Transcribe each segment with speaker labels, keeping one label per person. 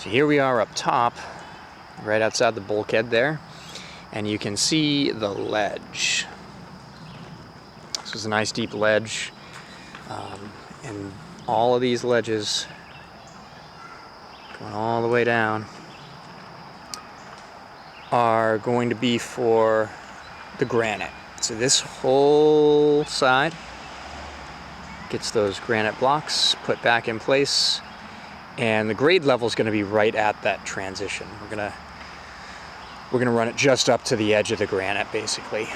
Speaker 1: So here we are up top, right outside the bulkhead there, and you can see the ledge. This is a nice deep ledge, and all of these ledges going all the way down are going to be for the granite. So this whole side gets those granite blocks put back in place, and the grade level is going to be right at that transition. We're gonna run it just up to the edge of the granite, basically,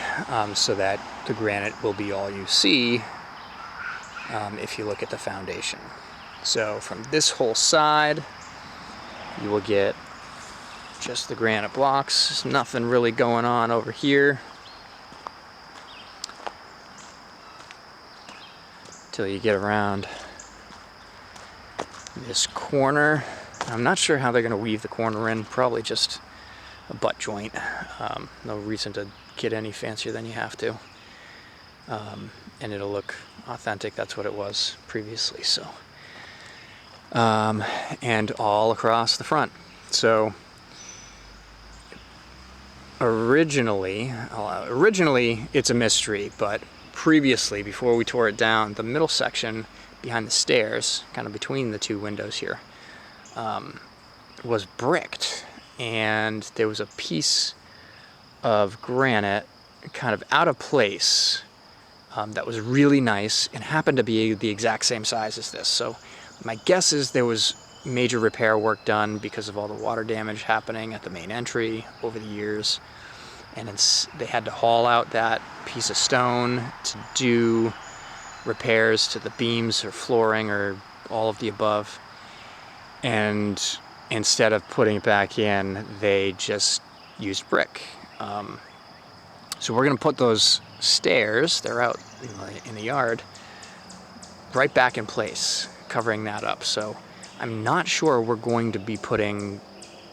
Speaker 1: so that the granite will be all you see if you look at the foundation. So from this whole side, you will get just the granite blocks. There's nothing really going on over here till you get around this corner. I'm not sure how they're going to weave the corner in. Probably just a butt joint. No reason to get any fancier than you have to. And it'll look authentic. That's what it was previously. So, and all across the front. So originally it's a mystery, but previously, before we tore it down, the middle section behind the stairs, kind of between the two windows here, was bricked, and there was a piece of granite kind of out of place that was really nice and happened to be the exact same size as this. So my guess is there was major repair work done because of all the water damage happening at the main entry over the years, and they had to haul out that piece of stone to do repairs to the beams or flooring or all of the above, and instead of putting it back in, they just used brick. So we're going to put those stairs, they're out in the yard, right back in place, covering that up. So I'm not sure we're going to be putting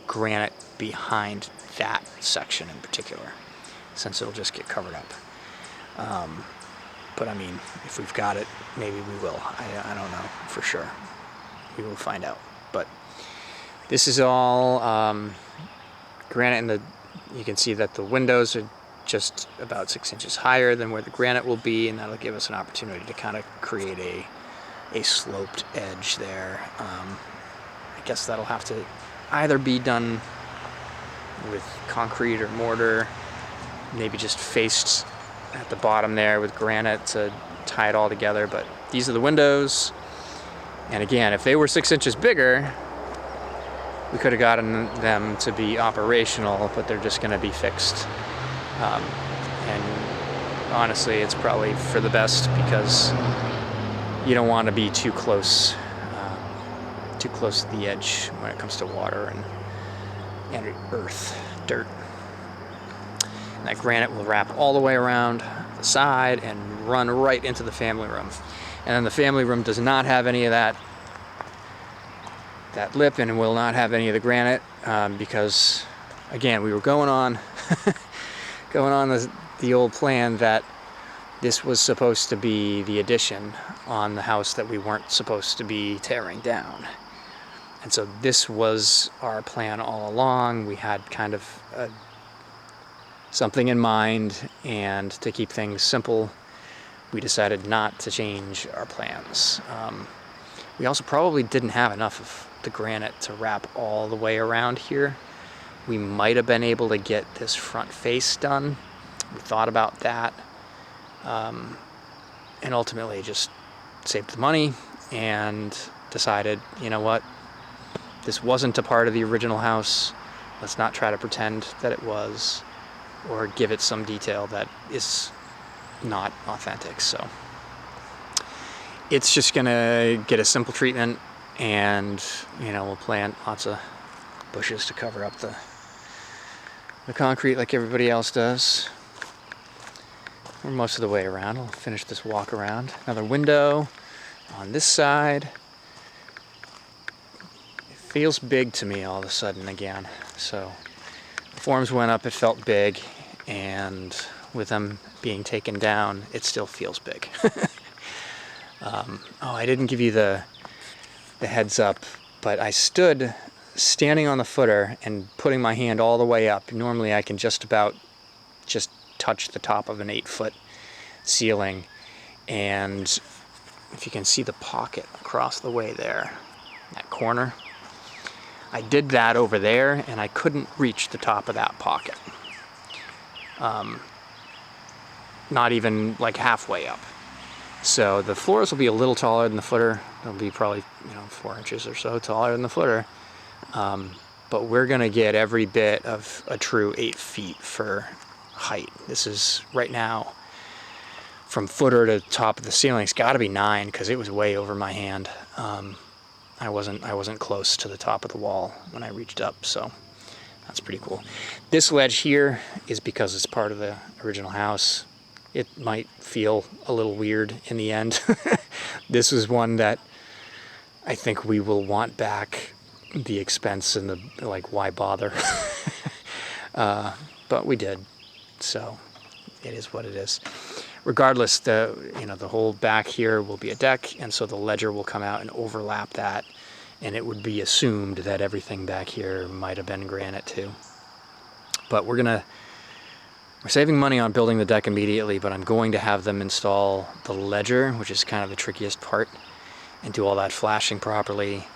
Speaker 1: granite behind that section in particular, since it'll just get covered up. But I mean, if we've got it, maybe we will. I don't know for sure. We will find out. But this is all granite, and you can see that the windows are just about 6 inches higher than where the granite will be, and that'll give us an opportunity to kind of create a sloped edge there. I guess that'll have to either be done with concrete or mortar, maybe just faced at the bottom there with granite to tie it all together. But these are the windows, and again, if they were 6 inches bigger, we could have gotten them to be operational, but they're just going to be fixed. And honestly, it's probably for the best, because you don't want to be too close to the edge when it comes to water and earth, dirt. And that granite will wrap all the way around the side and run right into the family room. And then the family room does not have any of that lip, and will not have any of the granite, because again, we were going on the old plan that this was supposed to be the addition on the house that we weren't supposed to be tearing down. And so this was our plan all along. We had kind of something in mind, and to keep things simple, we decided not to change our plans. We also probably didn't have enough of the granite to wrap all the way around here. We might have been able to get this front face done. We thought about that, and ultimately just saved the money and decided, you know what, this wasn't a part of the original house. Let's not try to pretend that it was, or give it some detail that is not authentic. So it's just gonna get a simple treatment, and we'll plant lots of bushes to cover up the concrete like everybody else does. We're most of the way around. I'll finish this walk around. Another window on this side. It feels big to me all of a sudden again. So the forms went up, it felt big, and with them being taken down, it still feels big. I didn't give you the heads up, but I stood standing on the footer and putting my hand all the way up. Normally I can just touch the top of an 8-foot ceiling, and if you can see the pocket across the way there, that corner, I did that over there and I couldn't reach the top of that pocket. Not even like halfway up. So the floors will be a little taller than the footer. They'll be probably 4 inches or so taller than the footer. But we're gonna get every bit of a true 8 feet for height. This is right now from footer to top of the ceiling. It's got to be 9 because it was way over my hand. I wasn't close to the top of the wall when I reached up, so that's pretty cool. This ledge here is because it's part of the original house. It might feel a little weird in the end. This is one that I think we will want back. The expense and the why bother? But we did, so it is what it is. Regardless, the whole back here will be a deck, and so the ledger will come out and overlap that, and it would be assumed that everything back here might have been granite too. But we're saving money on building the deck immediately, but I'm going to have them install the ledger, which is kind of the trickiest part, and do all that flashing properly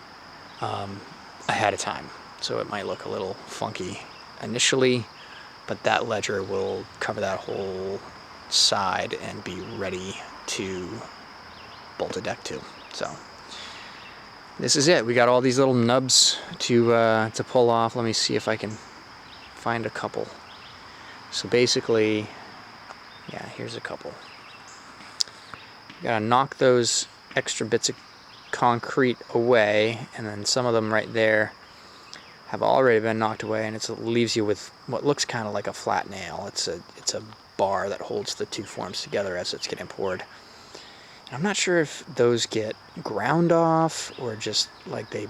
Speaker 1: ahead of time. So it might look a little funky initially, but that ledger will cover that whole side and be ready to bolt a deck to. So this is it. We got all these little nubs to pull off. Let me see if I can find a couple. So basically, yeah, here's a couple. You gotta knock those extra bits of concrete away, and then some of them right there have already been knocked away, and it leaves you with what looks kind of like a flat nail. It's a bar that holds the two forms together as it's getting poured. And I'm not sure if those get ground off or just like they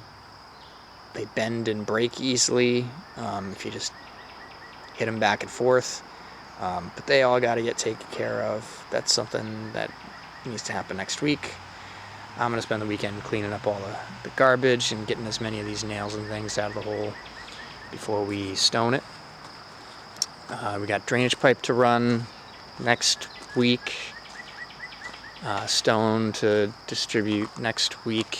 Speaker 1: bend and break easily if you just hit them back and forth, but they all got to get taken care of. That's something that needs to happen next week. I'm going to spend the weekend cleaning up all the garbage and getting as many of these nails and things out of the hole before we stone it. We got drainage pipe to run next week, stone to distribute next week,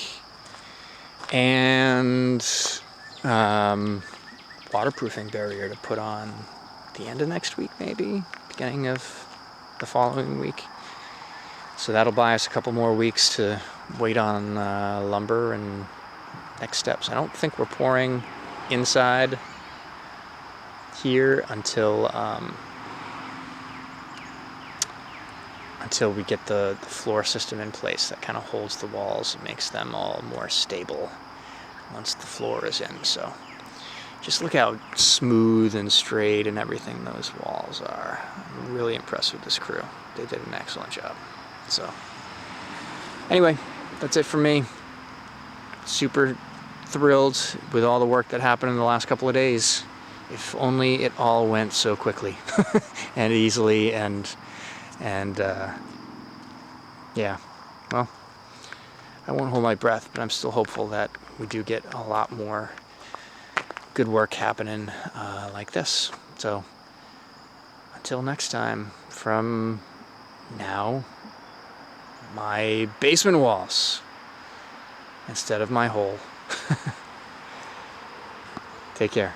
Speaker 1: and waterproofing barrier to put on the end of next week, maybe beginning of the following week. So that'll buy us a couple more weeks to wait on lumber and next steps. I don't think we're pouring inside here until we get the floor system in place that kind of holds the walls and makes them all more stable once the floor is in. So just look how smooth and straight and everything those walls are. I'm really impressed with this crew. They did an excellent job. So anyway, that's it for me. Super thrilled with all the work that happened in the last couple of days. If only it all went so quickly and easily, and yeah, well, I won't hold my breath, but I'm still hopeful that we do get a lot more good work happening like this. So until next time, from now, my basement walls instead of my hole. Take care.